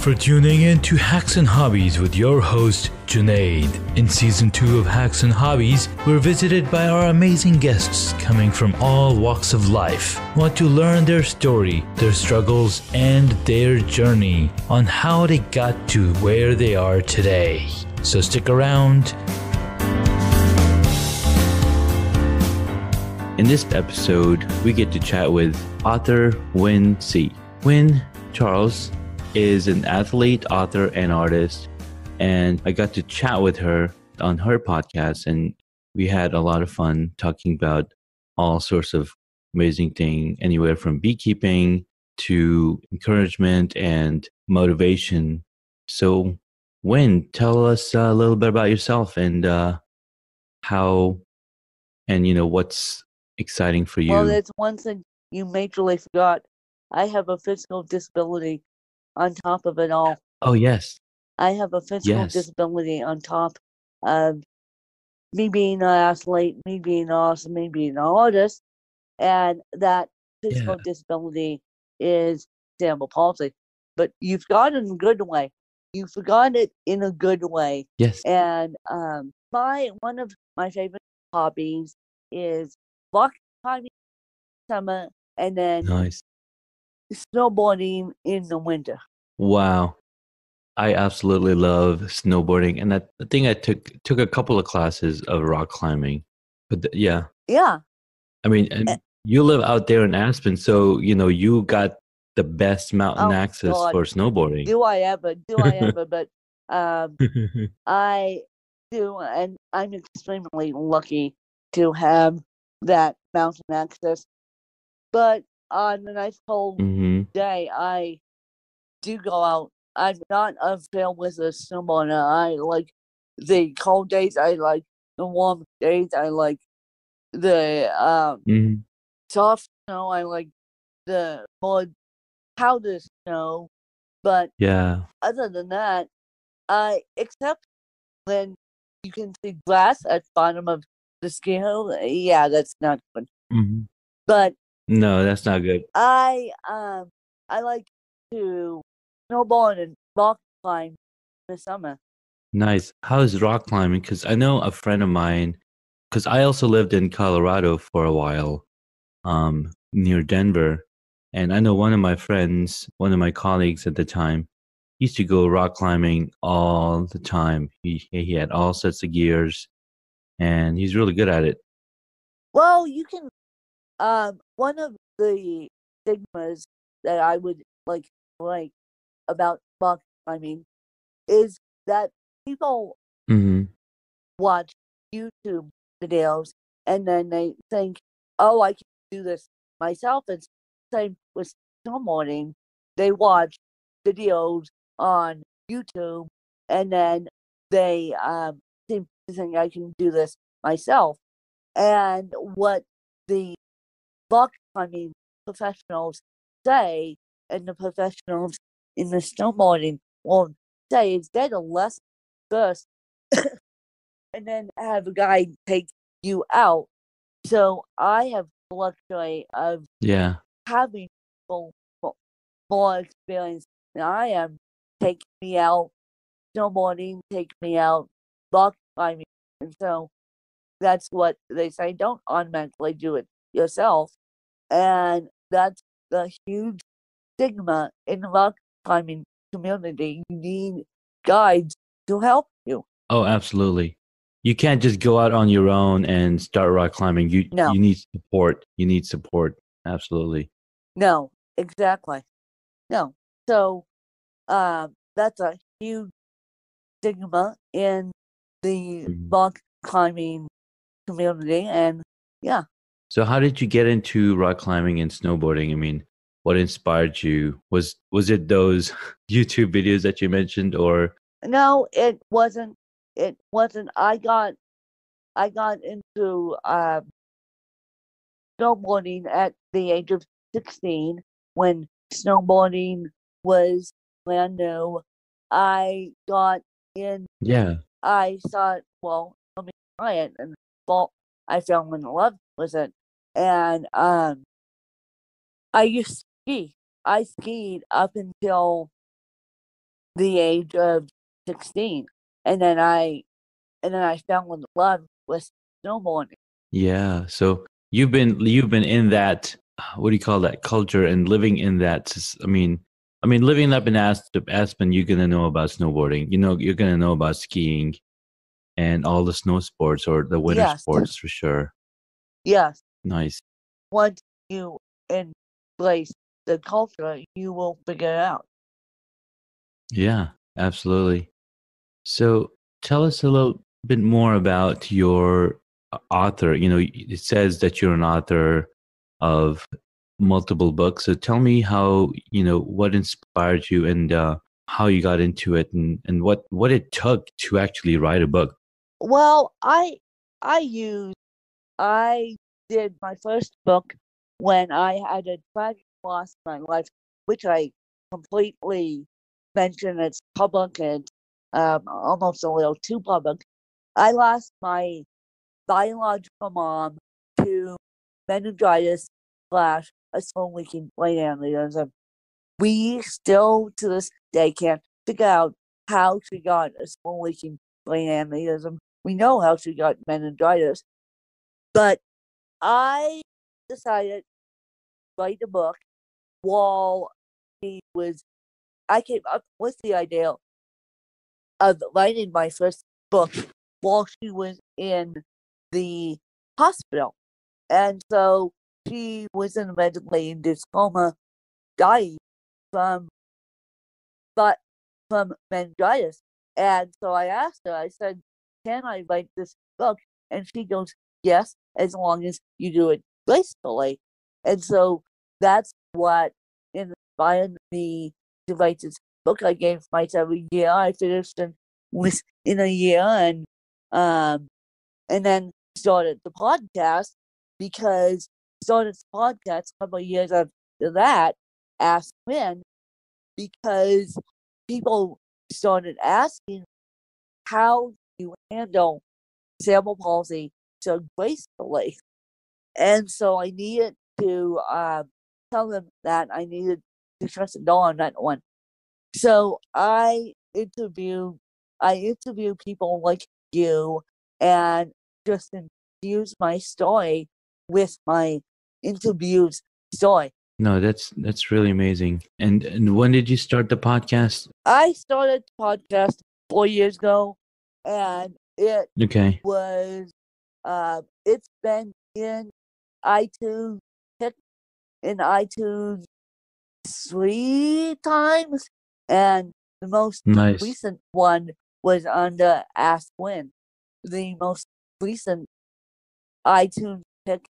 for tuning in to Hacks and Hobbies with your host, Junaid. In Season 2 of Hacks and Hobbies, we're visited by our amazing guests coming from all walks of life. We want to learn their story, their struggles, and their journey on how they got to where they are today. So stick around. In this episode, we get to chat with author Win C. Win Charles is an athlete, author, and artist, and I got to chat with her on her podcast, and we had a lot of fun talking about all sorts of amazing things, anywhere from beekeeping to encouragement and motivation. So, Win, tell us a little bit about yourself and how, and what's exciting for you. Well, there's one thing you majorly forgot. I have a physical disability on top of it all. Oh, yes. I have a physical disability on top of me being an athlete, me being awesome, me being an artist, and that physical disability is cerebral palsy. But you forgot it in a good way. You forgot it in a good way. Yes. And one of my favorite hobbies is rock climbing in summer and then Nice. snowboarding in the winter. Wow. I absolutely love snowboarding. And I think I took a couple of classes of rock climbing. But yeah. I mean, you live out there in Aspen, so you got the best mountain access for snowboarding. Do I ever? But I do, and I'm extremely lucky to have that mountain access. But on a nice cold day, I do go out. I'm not a fan with a snowboarder. I like the cold days. I like the warm days. I like the soft snow. I like the more powder snow. But other than that, except when you can see glass at the bottom of the ski hill, that's not good. Mm-hmm. But no, that's not good. I like to snowboard and rock climb in the summer. Nice. How is rock climbing? Because I know a friend of mine, because I also lived in Colorado for a while, near Denver. And I know one of my friends, one of my colleagues at the time, used to go rock climbing all the time. He had all sets of gears, and he's really good at it. Well, you can. One of the stigmas that I would like about rock climbing is that people watch YouTube videos and then they think, "Oh, I can do this myself." It's the same with snowboarding. They watch videos on YouTube and then they seem to think I can do this myself. And what the rock climbing professionals say, and the professionals in the snowboarding will say, is get a lesson first and then have a guide take you out. So I have the luxury of having people more experience than I am take me out snowboarding, take me out rock climbing. And so that's what they say, don't automatically do it yourself. And that's the huge stigma in the rock climbing community. You need guides to help you. Oh, absolutely. You can't just go out on your own and start rock climbing. You need support. You need support. Absolutely. No, exactly. No. So that's a huge stigma in the rock climbing community. And So how did you get into rock climbing and snowboarding? I mean, what inspired you? Was it those YouTube videos that you mentioned, or? No, it wasn't. It wasn't. I got into snowboarding at the age of 16 when snowboarding was brand new. I got in. I thought, well, let me try it, and I fell in love with it. And I used to ski. I skied up until the age of 16, and then I fell in love with snowboarding. Yeah. So you've been in that, what do you call that, culture, and living in that. I mean, living up in Aspen, you're gonna know about snowboarding. You're gonna know about skiing and all the snow sports or the winter Yes, sports for sure. yes. Nice. Once you embrace the culture, you will figure it out. Yeah, absolutely. So tell us a little bit more about your author. It says that you're an author of multiple books. So tell me how, what inspired you, and how you got into it, and what it took to actually write a book. Well, I I did my first book when I had a tragic loss in my life, which I completely mentioned. It's public and almost a little too public. I lost my biological mom to meningitis slash a slow leaking brain aneurysm. We still to this day can't figure out how she got a slow leaking brain aneurysm. We know how she got meningitis, but I decided to write a book while she was. I came up with the idea of writing my first book while she was in the hospital. And so she was in a medically induced coma, dying from but from meningitis. And so I asked her, I said, "Can I write this book?" And she goes, "Yes, as long as you do it gracefully." And so that's what inspired me to write this book. I gave myself a year. I finished in a year, um and then started the podcast because started the podcast a couple of years after that. Asked when, because people started asking, how do you handle cerebral palsy so gracefully? And so I needed to tell them that I needed to trust the door on that one. So I interview people like you and just infuse my story with my interview's story. No, that's really amazing. And when did you start the podcast? I started the podcast 4 years ago, and Okay. it's been in iTunes, hit in iTunes 3 times, and the most Nice. recent one was under Ask When. The most recent iTunes pick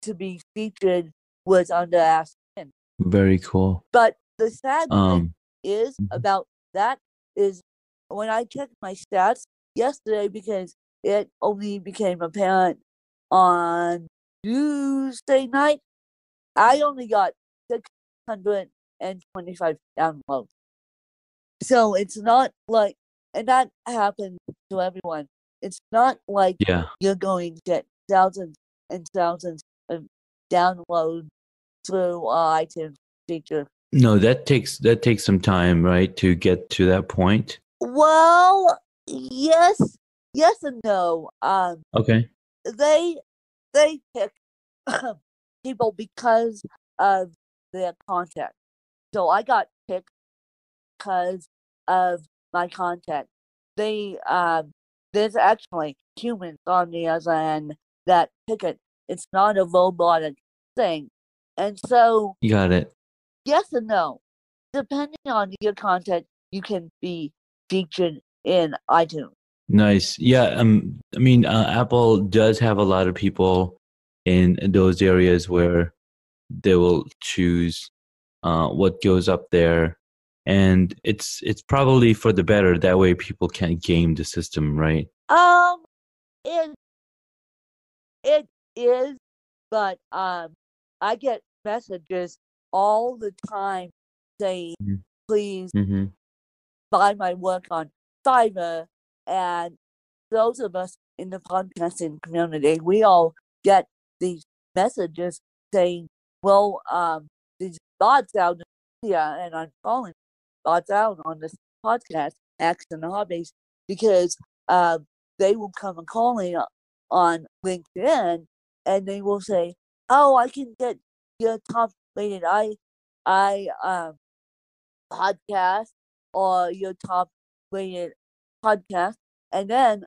to be featured was under Ask When. Very cool. But the sad thing Um, is mhm. about that is when I checked my stats yesterday, because it only became apparent on Tuesday night, I only got 625 downloads. So it's not like, and that happens to everyone. It's not like Yeah. you're going to get thousands and thousands of downloads through iTunes feature. No, that takes some time, right, to get to that point. Well, yes, yes and no. Okay. They they pick people because of their content. So I got picked because of my content. They there's actually humans on the other end that pick it. It's not a robotic thing, and so You got it. yes and no. Depending on your content, you can be featured in iTunes. Nice. Yeah. I mean, Apple does have a lot of people in those areas where they will choose what goes up there, and it's probably for the better. That way, people can't game the system, right? Um, it it is, but I get messages all the time saying, "Please Mm-hmm. buy my work on Fiverr." And those of us in the podcasting community, we all get these messages saying, "Well, these bots out in India, and I'm calling bots out on this podcast, Hacks and Hobbies, because they will come and call me on LinkedIn, and they will say, "Oh, I can get your top rated I podcast or your top rated podcast," and then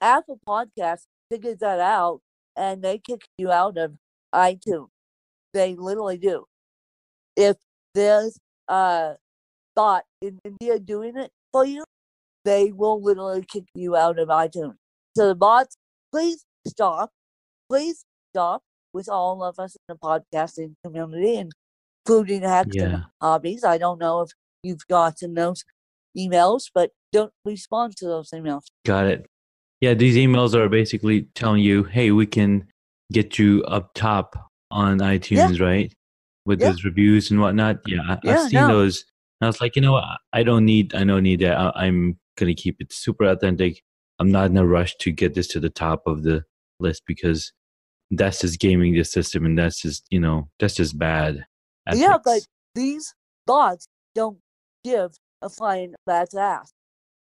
Apple Podcast figures that out, and they kick you out of iTunes. They literally do. If there's a bot in India doing it for you, they will literally kick you out of iTunes. So the bots, please stop. Please stop with all of us in the podcasting community, including Hacks and Yeah. Hobbies. I don't know if you've gotten those emails, but don't respond to those emails. Got it. Yeah, these emails are basically telling you, hey, we can get you up top on iTunes, right? With Yeah. those reviews and whatnot. Yeah, I've Yeah, seen no. those. And I was like, you know what? I don't need that. I'm gonna keep it super authentic. I'm not in a rush to get this to the top of the list because that's just gaming the system, and that's just bad Yeah, but ethics. these bots don't give a flying rat's ass.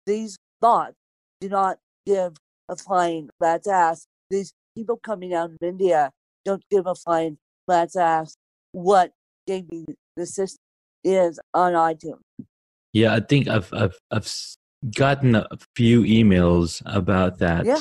These bots do not give a flying rat's ass. These people coming out of India don't give a flying rat's ass what gaming the system is on iTunes. Yeah, I think I've gotten a few emails about that. Yeah.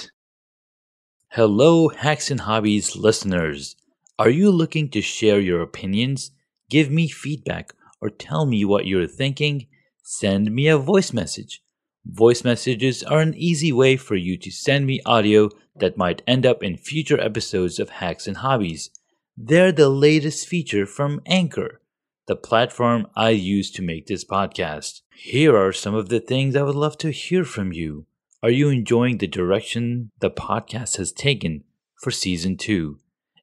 Hello, Hacks and Hobbies listeners. Are you looking to share your opinions, give me feedback, or tell me what you're thinking? Send me a voice message. Voice messages are an easy way for you to send me audio that might end up in future episodes of Hacks and Hobbies. They're the latest feature from Anchor, the platform I use to make this podcast. Here are some of the things I would love to hear from you. Are you enjoying the direction the podcast has taken for season 2?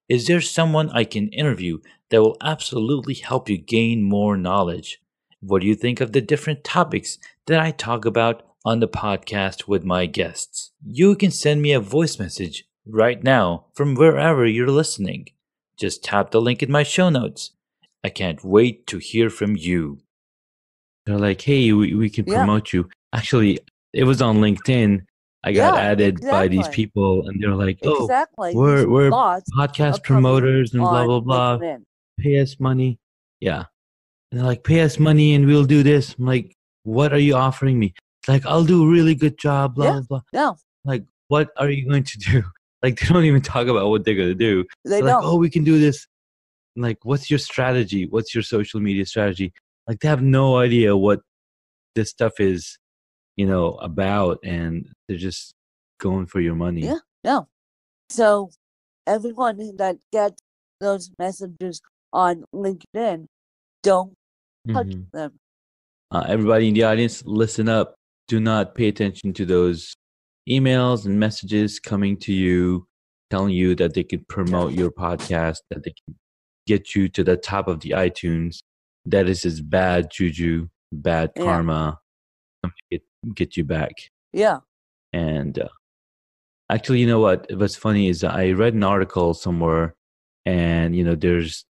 Is there someone I can interview that will absolutely help you gain more knowledge? What do you think of the different topics that I talk about on the podcast with my guests? You can send me a voice message right now from wherever you're listening. Just tap the link in my show notes. I can't wait to hear from you. They're like, hey, we can Yeah. promote you. Actually, it was on LinkedIn. I got Yeah, added by these exactly. people, and they're like, oh, Exactly. These we're bots are podcast coming promoters and blah on blah blah. LinkedIn. Pay us money. Yeah. And they're like, pay us money and we'll do this. I'm like, what are you offering me? It's like, I'll do a really good job, blah Yeah. blah blah. No, Like, what are you going to do? Like, they don't even talk about what they're gonna do. they They're like, don't. oh, we can do this. I'm like, what's your strategy? What's your social media strategy? Like, they have no idea what this stuff is, about, and they're just going for your money. Yeah, no. So everyone that gets those messages on LinkedIn, don't touch Mhm. them. Everybody in the audience, listen up. Do not pay attention to those emails and messages coming to you telling you that they can promote your podcast, that they can get you to the top of the iTunes. That is just bad juju, bad Yeah. karma. Get you back. Yeah. And actually, you know what's funny is I read an article somewhere, and there's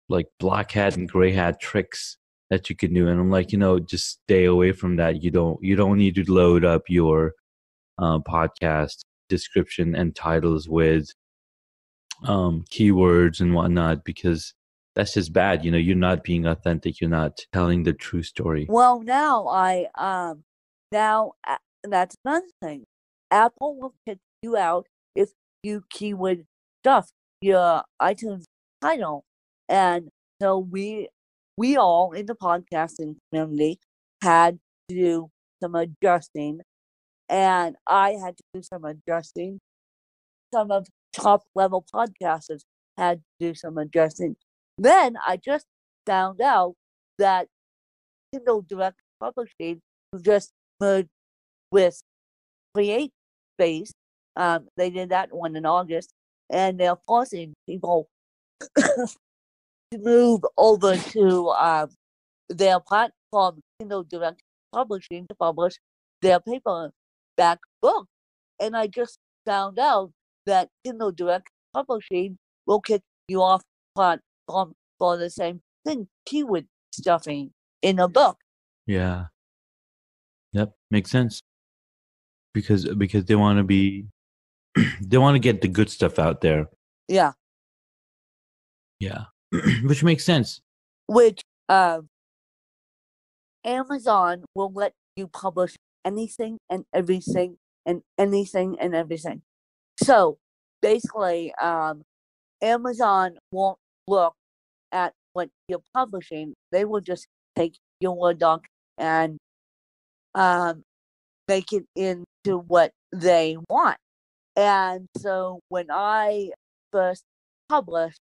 like black hat and gray hat tricks that you can do, and I'm like, just stay away from that. You don't need to load up your podcast description and titles with keywords and whatnot, because that's just bad. You're not being authentic. You're not telling the true story. Well, now that's another thing. Apple will kick you out if you keyword stuff your iTunes title, and so we all in the podcasting community had to do some adjusting, and I had to do some adjusting. Some of top level podcasters had to do some adjusting. Then I just found out that Kindle Direct Publishing just merged with Create Space. They did that one in August, and they're forcing people to move over to their platform, Kindle Direct Publishing, to publish their paperback book. And I just found out that Kindle Direct Publishing will kick you off platform for the same thing, keyword stuffing in a book. Yeah. Makes sense because they want to be they want to get the good stuff out there. Yeah, Yeah, which makes sense. which Amazon will let you publish anything and everything and anything and everything. So basically, Amazon won't look at what you're publishing. They will just take your Word doc and um, make it into what they want. And so when I first published,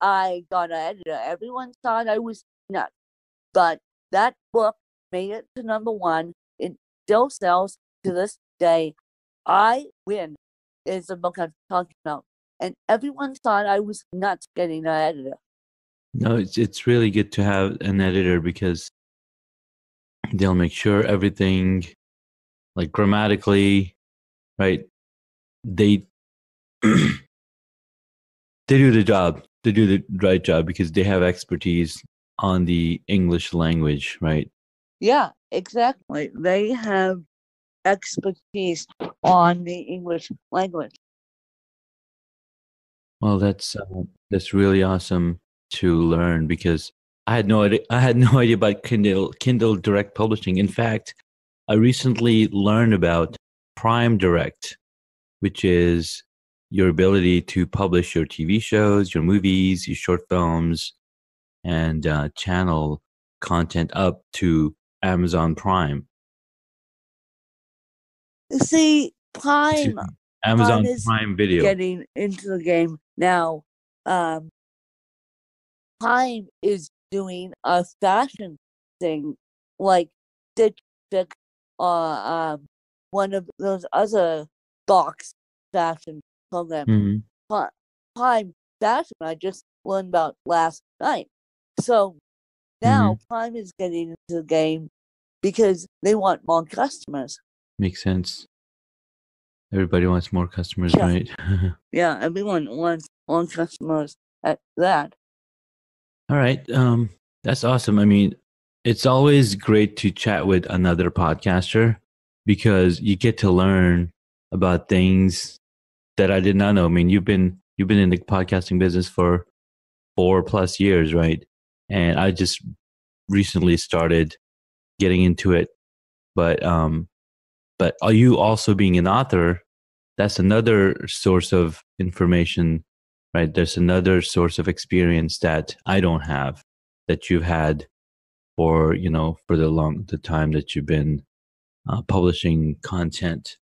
I got an editor. Everyone thought I was nuts, but that book made it to #1. It still sells to this day. I Win is the book I'm talking about, and everyone thought I was nuts getting an editor. No, it's really good to have an editor because they'll make sure everything, like grammatically, right? They they do the job. They do the right job because they have expertise on the English language, right? Yeah, exactly. They have expertise on the English language. Well, that's really awesome to learn because I had no idea. I had no idea about Kindle Direct Publishing. In fact, I recently learned about Prime Direct, which is your ability to publish your TV shows, your movies, your short films, and channel content up to Amazon Prime. See, Excuse Prime me, Prime Amazon is Prime Video. getting into the game now. Prime is doing a fashion thing like Stitch Fix or one of those other box fashion programs. Mhm. Prime Fashion I just learned about last night. So now Prime is getting into the game because they want more customers. Makes sense. Everybody wants more customers, Yeah. right? Yeah, everyone wants more customers at that. All right. That's awesome. I mean, it's always great to chat with another podcaster because you get to learn about things that I did not know. I mean, you've been in the podcasting business for 4+ years, right? And I just recently started getting into it. But are you also being an author? That's another source of information, right? There's another source of experience that I don't have that you've had for for the time that you've been publishing content.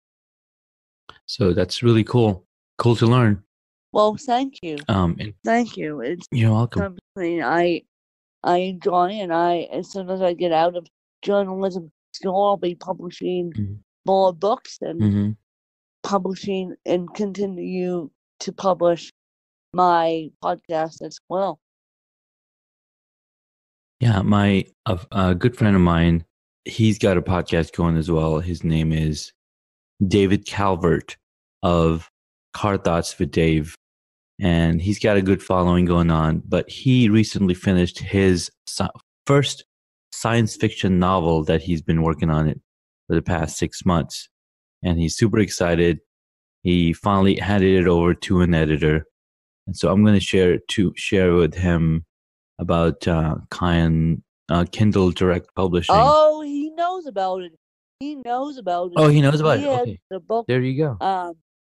So that's really cool to learn. Well, thank you. And Thank you. It's you're welcome. something I enjoy, and as soon as I get out of journalism school, I'll be publishing more books and Mm-hmm. publishing and continue to publish my podcast as well. Yeah, a good friend of mine, he's got a podcast going as well. His name is David Calvert of Car Thoughts with Dave. And he's got a good following going on. But he recently finished his first science fiction novel that he's been working on it for the past 6 months. And he's super excited. He finally handed it over to an editor. And so I'm going to share with him about Kindle Direct Publishing. Oh, he knows about it. He knows about it. Oh, he knows about He it. had Okay, the book there you go.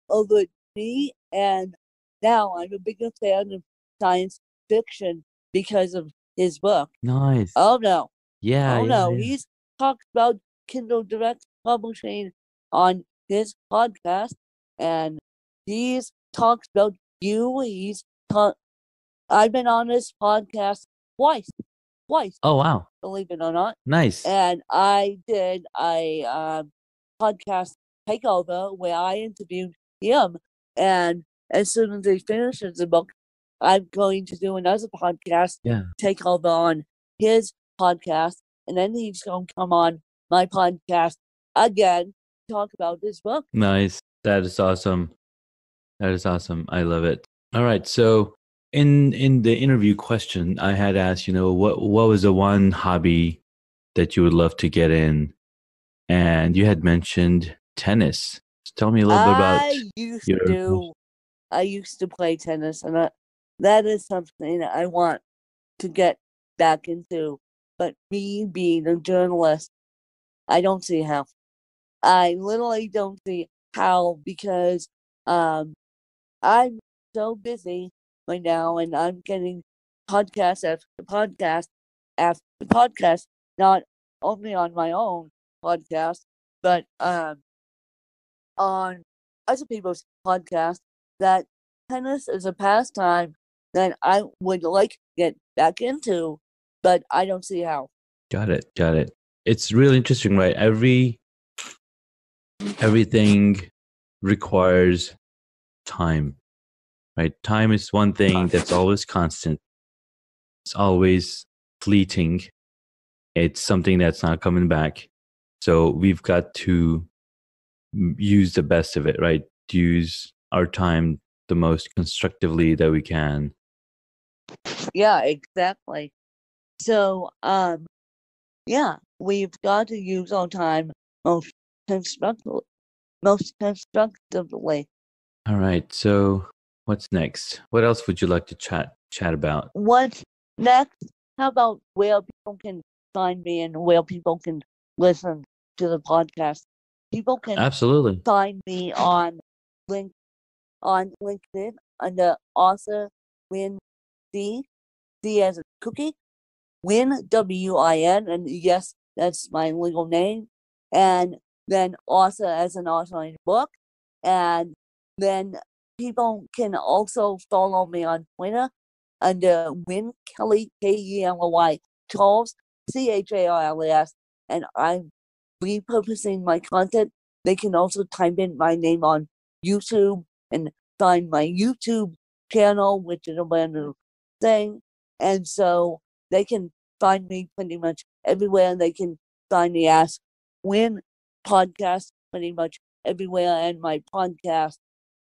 over me, and now I'm a bigger fan of science fiction because of his book. Nice. Oh no. Yeah. Oh yeah, no. yeah. He's talked about Kindle Direct Publishing on his podcast, and he's talked about you. I've been on his podcast twice. Oh wow. Believe it or not. Nice. And I did a podcast takeover where I interviewed him. And as soon as he finishes the book, I'm going to do another podcast takeover on his podcast. And then he's going to come on my podcast again to talk about this book. Nice. That is awesome. That is awesome. I love it. All right. So in the interview question, I had asked, what was the one hobby that you would love to get in? and you had mentioned tennis. Tell me a little bit about your. I used to play tennis, and that is something that I want to get back into. But me being a journalist, I don't see how. I literally don't see how because I'm so busy right now, and I'm getting podcast after podcast after podcast, not only on my own podcast, but on other people's podcasts, that tennis is a pastime that I would like to get back into, but I don't see how. Got it. Got it. It's really interesting, right? Everything requires time, right? Time is one thing that's always constant. It's always fleeting. It's something that's not coming back. So we've got to use the best of it, right? To use our time the most constructively that we can. Yeah, exactly. So, yeah, we've got to use our time most constructively. All right. So what's next? What else would you like to chat about? What's next? How about where people can find me and where people can listen to the podcast? People can Absolutely find me on LinkedIn under author Win C as a cookie, Win WIN, and yes, that's my legal name. And then author as an author in book. And then people can also follow me on Twitter under Win Kelly, KELY Charles, CHARLES, and I'm repurposing my content. They can also type in my name on YouTube and find my YouTube channel, which is a brand new thing. And so they can find me pretty much everywhere. They can find the Ask Win podcast pretty much everywhere, and my podcast,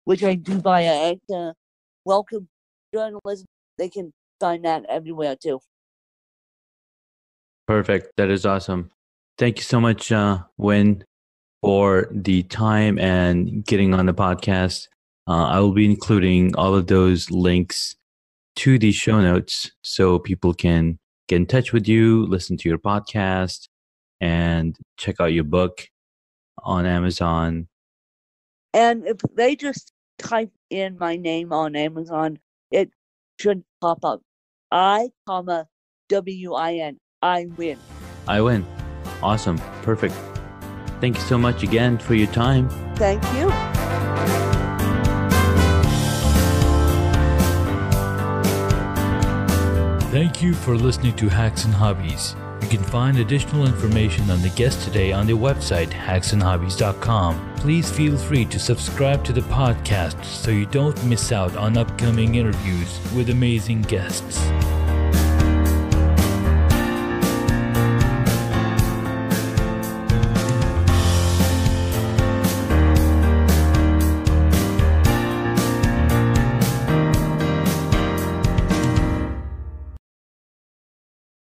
which I do via Anchor, Welcome Journalism. They can find that everywhere too. perfect. That is awesome. Thank you so much, Win, for the time and getting on the podcast. I will be including all of those links to the show notes so people can get in touch with you, listen to your podcast, and check out your book on Amazon. And if they just type in my name on Amazon, it should pop up. WIN. I win. I win. Awesome. Perfect. Thank you so much again for your time. Thank you. Thank you for listening to Hacks and Hobbies. You can find additional information on the guest today on their website, hacksandhobbies.com. Please feel free to subscribe to the podcast so you don't miss out on upcoming interviews with amazing guests.